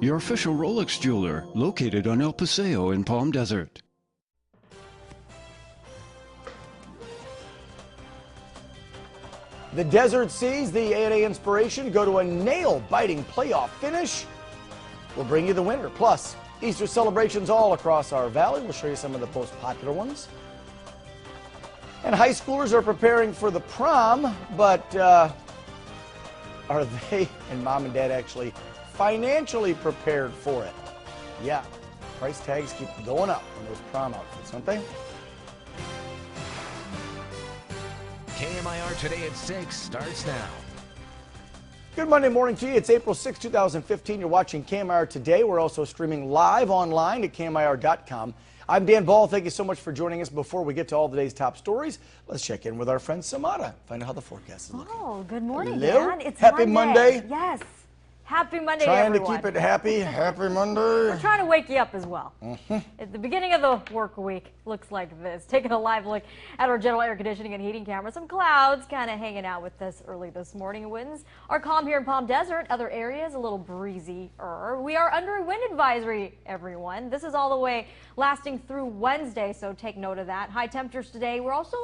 your official Rolex jeweler, located on El Paseo in Palm Desert. The Desert Seas, the 8A inspiration, go to a nail-biting playoff finish. We'll bring you the winner. Plus, Easter celebrations all across our valley. We'll show you some of the most popular ones. And high schoolers are preparing for the prom, but are they and mom and dad actually financially prepared for it? Yeah, price tags keep going up on those prom outfits, don't they? KMIR Today at 6 starts now. Good Monday morning to you. It's April 6, 2015. You're watching KMIR Today. We're also streaming live online at KMIR.com. I'm Dan Ball. Thank you so much for joining us. Before we get to all today's top stories, let's check in with our friend Samara. Find out how the forecast is looking. Oh, good morning, Hello. Dan. It's Happy Monday. Yes. Happy Monday, Trying to everyone. keep it happy. Happy Monday. We're trying to wake you up as well. At the beginning of the work week, looks like this. Taking a live look at our general air conditioning and heating camera. Some clouds kind of hanging out with us early this morning. Winds are calm here in Palm Desert. Other areas a little breezier. We are under a wind advisory, everyone. This is all the way lasting through Wednesday, so take note of that. High temperatures today. We're also,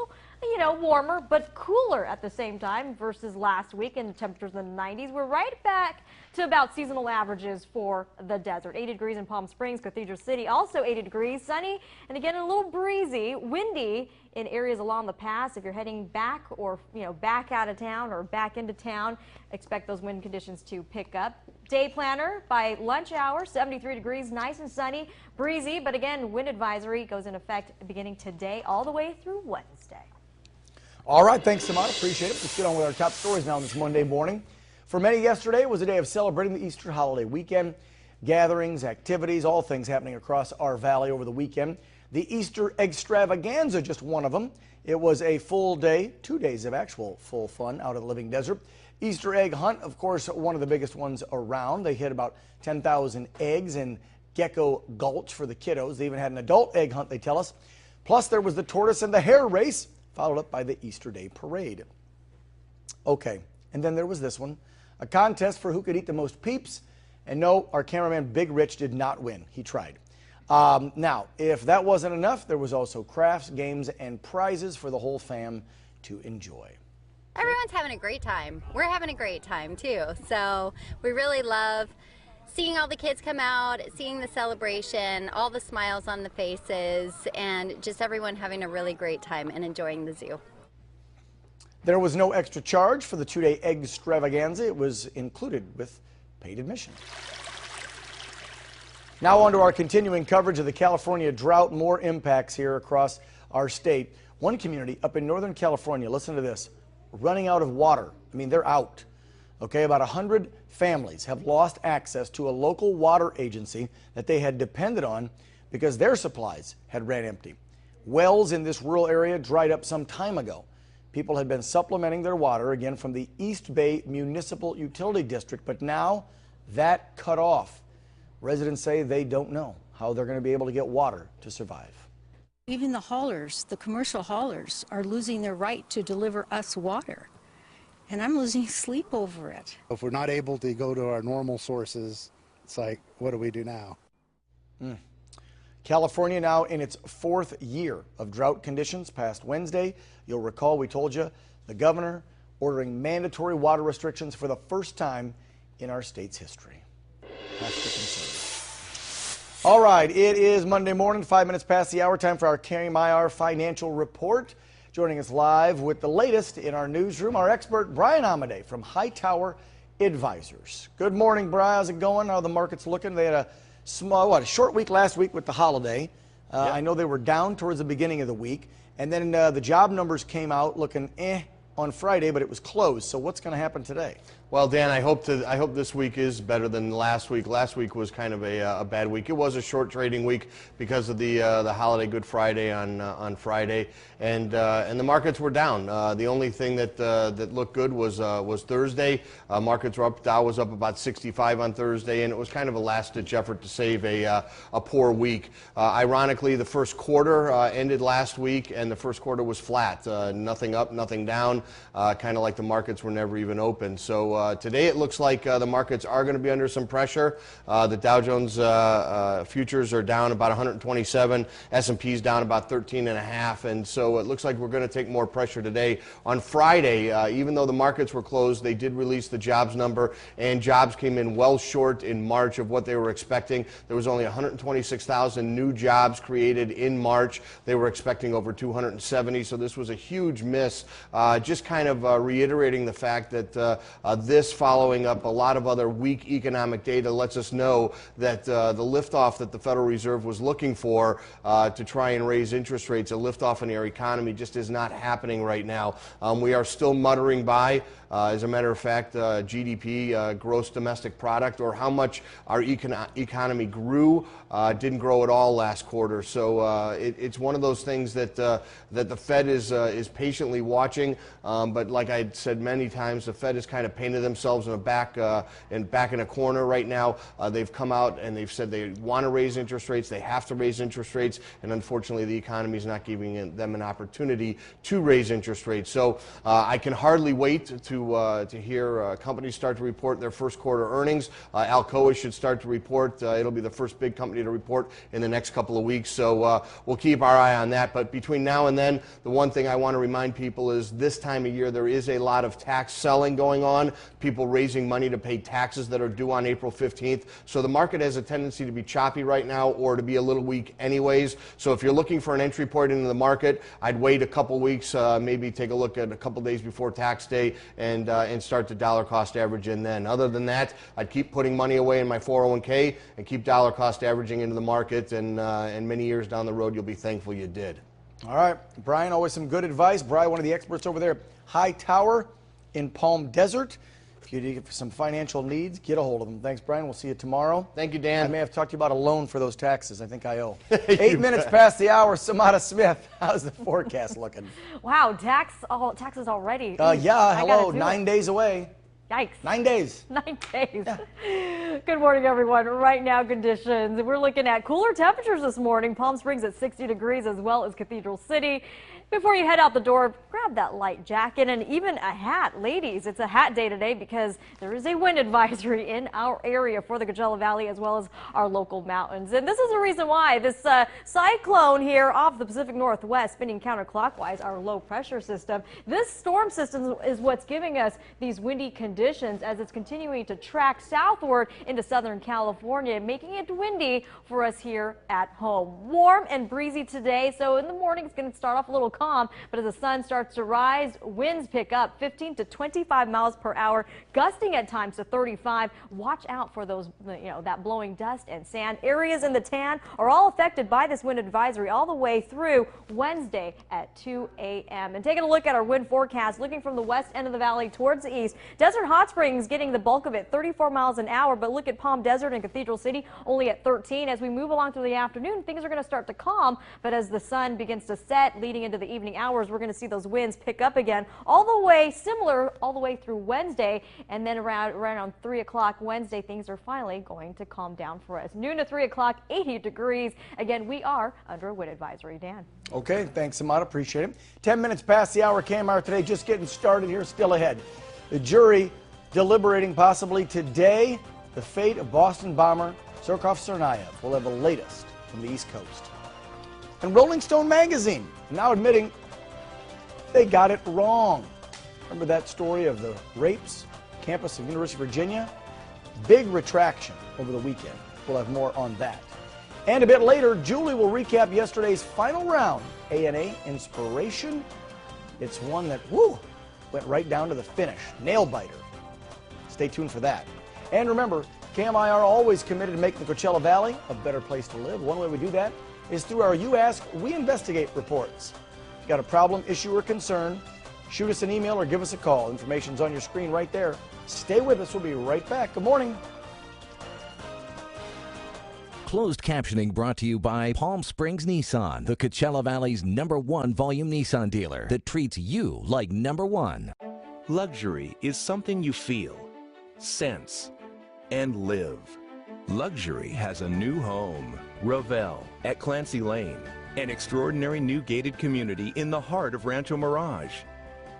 warmer but cooler at the same time versus last week, and temperatures in the 90s. We're right back to about seasonal averages for the desert. 80 degrees in Palm Springs, Cathedral City, also 80 degrees, sunny, and again a little breezy, windy in areas along the pass. If you're heading back or back out of town or back into town, expect those wind conditions to pick up. Day planner by lunch hour, 73 degrees, nice and sunny, breezy, but again, wind advisory goes in effect beginning today all the way through Wednesday. All right, thanks, Samara. Appreciate it. Let's get on with our top stories now on this Monday morning. For many, yesterday was a day of celebrating the Easter holiday weekend. Gatherings, activities, all things happening across our valley over the weekend. The Easter extravaganza, just one of them. It was a full day, 2 days of actual full fun out in the living desert. Easter egg hunt, of course, one of the biggest ones around. They hit about 10,000 eggs in Gecko Gulch for the kiddos. They even had an adult egg hunt, they tell us. Plus, there was the tortoise and the hare race, followed up by the Easter Day parade. Okay, and then there was this one. A contest for who could eat the most peeps. And no, our cameraman Big Rich did not win. He tried. Now, if that wasn't enough, there was also crafts, games, and prizes for the whole fam to enjoy. Everyone's having a great time. We're having a great time too. So we really love seeing all the kids come out, seeing the celebration, all the smiles on the faces, and just everyone having a really great time and enjoying the zoo. There was no extra charge for the 2-day egg extravaganza. It was included with paid admission. Now on to our continuing coverage of the California drought. More impacts here across our state. One community up in Northern California, listen to this, running out of water. I mean, they're out. Okay, about 100 families have lost access to a local water agency that they had depended on because their supplies had ran empty. Wells in this rural area dried up some time ago. People had been supplementing their water, again, from the East Bay Municipal Utility District, but now that cut off. Residents say they don't know how they're going to be able to get water to survive. Even the haulers, the commercial haulers, are losing their right to deliver us water. And I'm losing sleep over it. If we're not able to go to our normal sources, it's like, what do we do now? California now in its 4th year of drought conditions. Past Wednesday, you'll recall we told you the governor ordering mandatory water restrictions for the first time in our state's history. That's the concern. All right, it is Monday morning, 5 minutes past the hour. Time for our KMIR financial report. Joining us live with the latest in our newsroom, our expert Brian Amade from Hightower Advisors. Good morning, Brian. How's it going? How are the markets looking? They had a short week last week with the holiday. I know they were down towards the beginning of the week, and then the job numbers came out looking on Friday, but it was closed. So what's going to happen today? Well, Dan, I hope this week is better than last week. Last week was kind of a bad week. It was a short trading week because of the holiday Good Friday on Friday, and the markets were down. The only thing that looked good was Thursday. Markets were up. Dow was up about 65 on Thursday, and it was kind of a last-ditch effort to save a poor week. Ironically, the first quarter ended last week, and the first quarter was flat. Nothing up, nothing down. Kind of like the markets were never even open. So So today it looks like the markets are going to be under some pressure. The Dow Jones futures are down about 127, S&P's down about 13.5, and so it looks like we're going to take more pressure today. On Friday, even though the markets were closed, they did release the jobs number, and jobs came in well short in March of what they were expecting. There was only 126,000 new jobs created in March. They were expecting over 270, so this was a huge miss. Just kind of reiterating the fact that this, following up a lot of other weak economic data, lets us know that the liftoff that the Federal Reserve was looking for to try and raise interest rates, a liftoff in our economy, just is not happening right now. We are still muttering by. As a matter of fact, GDP, gross domestic product, or how much our economy grew, didn't grow at all last quarter. So it's one of those things that that the Fed is patiently watching. But like I said many times, the Fed has kind of painted themselves in the back in a corner right now. They've come out and they've said they want to raise interest rates. They have to raise interest rates, and unfortunately, the economy is not giving them an opportunity to raise interest rates. So I can hardly wait to hear companies start to report their first quarter earnings. Alcoa should start to report. It'll be the first big company to report in the next couple of weeks. So we'll keep our eye on that. But between now and then, the one thing I want to remind people is this time of year there is a lot of tax selling going on. People raising money to pay taxes that are due on April 15th. So the market has a tendency to be choppy right now, or to be a little weak anyways. So if you're looking for an entry point into the market, I'd wait a couple weeks, maybe take a look at a couple days before tax day, and start the dollar cost average in then. Other than that, I'd keep putting money away in my 401k and keep dollar cost averaging into the market, and many years down the road you'll be thankful you did. All right, Brian, always some good advice. Brian, one of the experts over there, High Tower in Palm Desert. If you need some financial needs, get a hold of them. Thanks, Brian. We'll see you tomorrow. Thank you, Dan. I may have talked to you about a loan for those taxes. I think I owe. 8 minutes past the hour. Samantha Smith, how's the forecast looking? Wow, taxes already. Yeah, hello, 9 days away. Yikes. 9 days. 9 days. Yeah. Good morning, everyone. Right now, conditions. We're looking at cooler temperatures this morning. Palm Springs at 60 degrees, as well as Cathedral City. Before you head out the door, grab that light jacket and even a hat. Ladies, it's a hat day today because there is a wind advisory in our area for the Coachella Valley as well as our local mountains. And this is the reason why this cyclone here off the Pacific Northwest spinning counterclockwise, our low pressure system. This storm system is what's giving us these windy conditions as it's continuing to track southward into Southern California, making it windy for us here at home. Warm and breezy today, so in the morning it's going to start off a little calm, but as the sun starts to rise, winds pick up 15 to 25 miles per hour, gusting at times to 35. Watch out for those, that blowing dust and sand. Areas in the tan are all affected by this wind advisory all the way through Wednesday at 2 a.m. And taking a look at our wind forecast, looking from the west end of the valley towards the east, Desert Hot Springs getting the bulk of it, 34 miles an hour, but look at Palm Desert and Cathedral City only at 13. As we move along through the afternoon, things are going to start to calm, but as the sun begins to set leading into the evening hours, we're going to see those winds pick up again all the way through Wednesday, and then around 3 o'clock Wednesday, things are finally going to calm down for us. Noon to 3 o'clock, 80 degrees. Again, we are under a wind advisory. Dan. Okay, thanks, Amada. Appreciate it. 10 minutes past the hour, KMR today, just getting started here, still ahead. The jury deliberating possibly today the fate of Boston bomber Surkov Tsarnaev. We'll have the latest from the East Coast. And Rolling Stone magazine now admitting they got it wrong. Remember that story of the rapes, campus of University of Virginia? Big retraction over the weekend. We'll have more on that. And a bit later, Julie will recap yesterday's final round, A&A Inspiration. It's one that, went right down to the finish. Nail biter. Stay tuned for that. And remember, KMIR always committed to making the Coachella Valley a better place to live. One way we do that is through our You Ask, We Investigate reports. If you got a problem, issue, or concern, shoot us an email or give us a call. Information's on your screen right there. Stay with us. We'll be right back. Good morning. Closed captioning brought to you by Palm Springs Nissan, the Coachella Valley's #1 volume Nissan dealer that treats you like #1. Luxury is something you feel, sense, and live. Luxury has a new home. Ravel at Clancy Lane, an extraordinary new gated community in the heart of Rancho Mirage.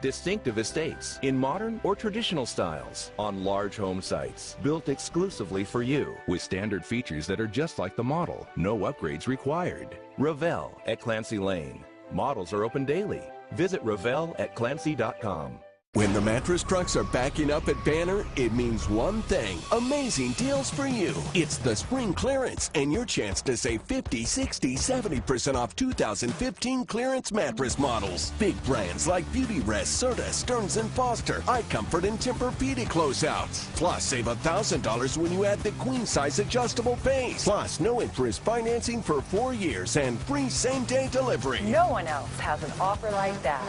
Distinctive estates in modern or traditional styles on large home sites built exclusively for you with standard features that are just like the model. No upgrades required. Revell at Clancy Lane. Models are open daily. Visit Revell@Clancy.com. When the mattress trucks are backing up at Banner, it means one thing: amazing deals for you. It's the spring clearance and your chance to save 50, 60, 70% off 2015 clearance mattress models. Big brands like Beautyrest, Serta, Stearns & Foster, iComfort, and Tempur-Pedic closeouts. Plus, save $1,000 when you add the queen size adjustable base. Plus, no interest financing for 4 years and free same-day delivery. No one else has an offer like that.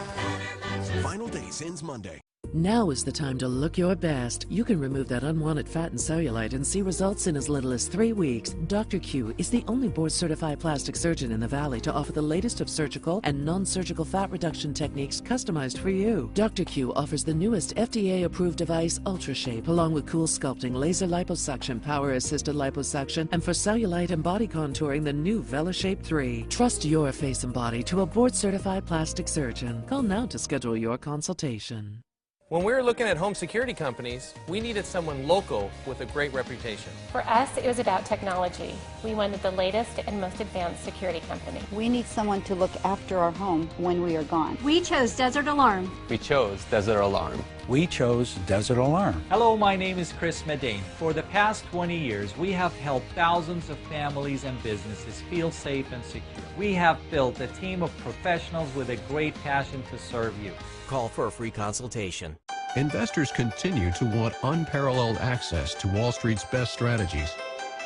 Final days ends Monday. Now is the time to look your best. You can remove that unwanted fat and cellulite and see results in as little as 3 weeks. Dr. Q is the only board-certified plastic surgeon in the Valley to offer the latest of surgical and non-surgical fat reduction techniques customized for you. Dr. Q offers the newest FDA-approved device, UltraShape, along with cool sculpting, laser liposuction, power-assisted liposuction, and for cellulite and body contouring, the new VeloShape 3. Trust your face and body to a board-certified plastic surgeon. Call now to schedule your consultation. When we were looking at home security companies, we needed someone local with a great reputation. For us, it was about technology. We wanted the latest and most advanced security company. We need someone to look after our home when we are gone. We chose Desert Alarm. We chose Desert Alarm. We chose Desert Alarm. Hello, my name is Chris Medane. For the past 20 years, we have helped thousands of families and businesses feel safe and secure. We have built a team of professionals with a great passion to serve you. Call for a free consultation. Investors continue to want unparalleled access to Wall Street's best strategies.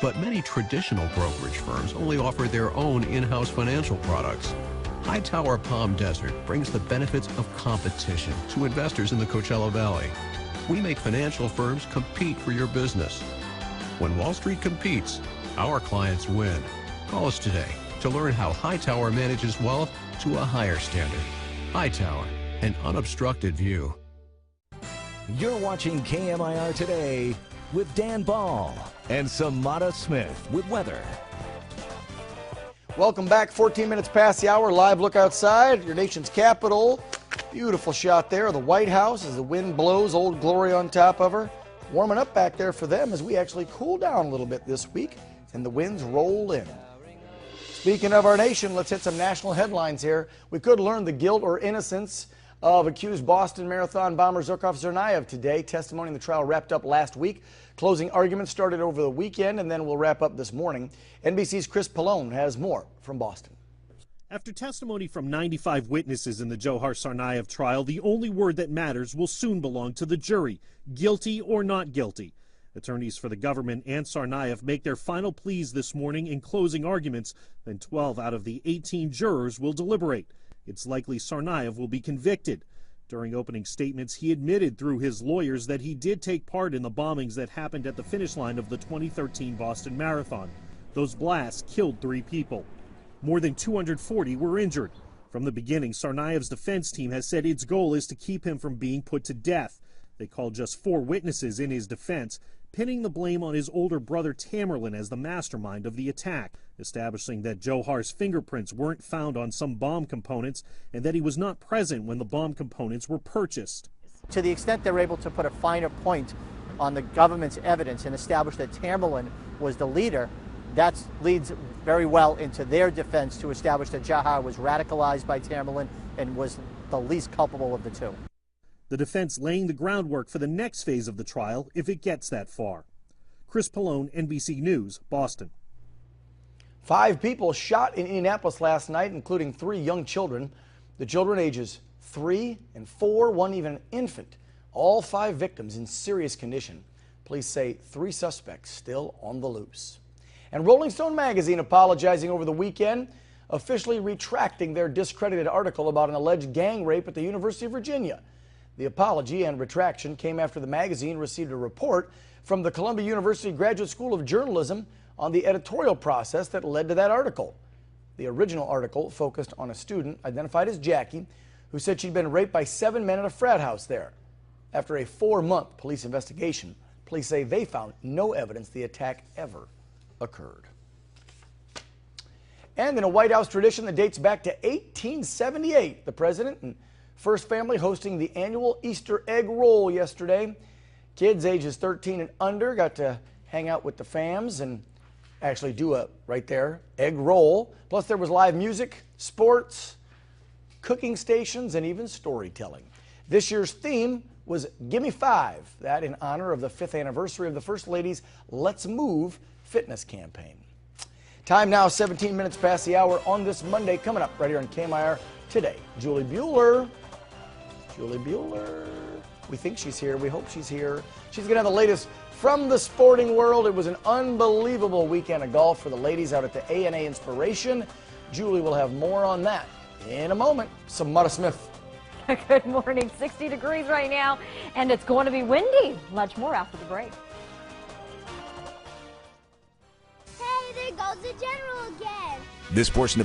But many traditional brokerage firms only offer their own in-house financial products. Hightower Palm Desert brings the benefits of competition to investors in the Coachella Valley. We make financial firms compete for your business. When Wall Street competes, our clients win. Call us today to learn how Hightower manages wealth to a higher standard. Hightower, an unobstructed view. You're watching KMIR Today with Dan Ball and Samara Smith with weather. Welcome back. 14 minutes past the hour. Live look outside, your nation's capital. Beautiful shot there of the White House as the wind blows, Old Glory on top of her. Warming up back there for them as we actually cool down a little bit this week and the winds roll in. Speaking of our nation, let's hit some national headlines here. We could learn the guilt or innocence of accused Boston Marathon bomber Zukov Tsarnaev today. Testimony in the trial wrapped up last week. Closing arguments started over the weekend, and then we'll wrap up this morning. NBC's Chris Pallone has more from Boston. After testimony from 95 witnesses in the Johar Tsarnaev trial, the only word that matters will soon belong to the jury, guilty or not guilty. Attorneys for the government and Tsarnaev make their final pleas this morning in closing arguments. Then 12 out of the 18 jurors will deliberate. It's likely Tsarnaev will be convicted. During opening statements, he admitted through his lawyers that he did take part in the bombings that happened at the finish line of the 2013 Boston Marathon. Those blasts killed 3 people. More than 240 were injured. From the beginning, Tsarnaev's defense team has said its goal is to keep him from being put to death. They called just 4 witnesses in his defense, pinning the blame on his older brother Tamerlan as the mastermind of the attack, establishing that Johar's fingerprints weren't found on some bomb components and that he was not present when the bomb components were purchased. To the extent they're able to put a finer point on the government's evidence and establish that Tamerlan was the leader, that leads very well into their defense to establish that Johar was radicalized by Tamerlan and was the least culpable of the two. The defense laying the groundwork for the next phase of the trial if it gets that far. Chris Pallone, NBC News, Boston. 5 people shot in Indianapolis last night, including 3 young children. The children ages 3 and 4, one even an infant. All 5 victims in serious condition. Police say 3 suspects still on the loose. And Rolling Stone magazine apologizing over the weekend, officially retracting their discredited article about an alleged gang rape at the University of Virginia. The apology and retraction came after the magazine received a report from the Columbia University Graduate School of Journalism on the editorial process that led to that article. The original article focused on a student identified as Jackie, who said she'd been raped by 7 men at a frat house there. After a 4-month police investigation, police say they found no evidence the attack ever occurred. And in a White House tradition that dates back to 1878, the president and First Family hosting the annual Easter egg roll yesterday. Kids ages 13 and under got to hang out with the fams and actually do a, right there, egg roll. Plus there was live music, sports, cooking stations, and even storytelling. This year's theme was Gimme 5, that in honor of the 5th anniversary of the First Lady's Let's Move fitness campaign. Time now 17 minutes past the hour on this Monday. Coming up right here on KMIR Today, Julie Bueller. Julie Bueller. We think she's here. We hope she's here. She's going to have the latest from the sporting world. It was an unbelievable weekend of golf for the ladies out at the A&A Inspiration. Julie will have more on that in a moment. Samara Smith. Good morning. 60 degrees right now, and it's going to be windy. Much more after the break. Hey, there goes the general again. This portion of the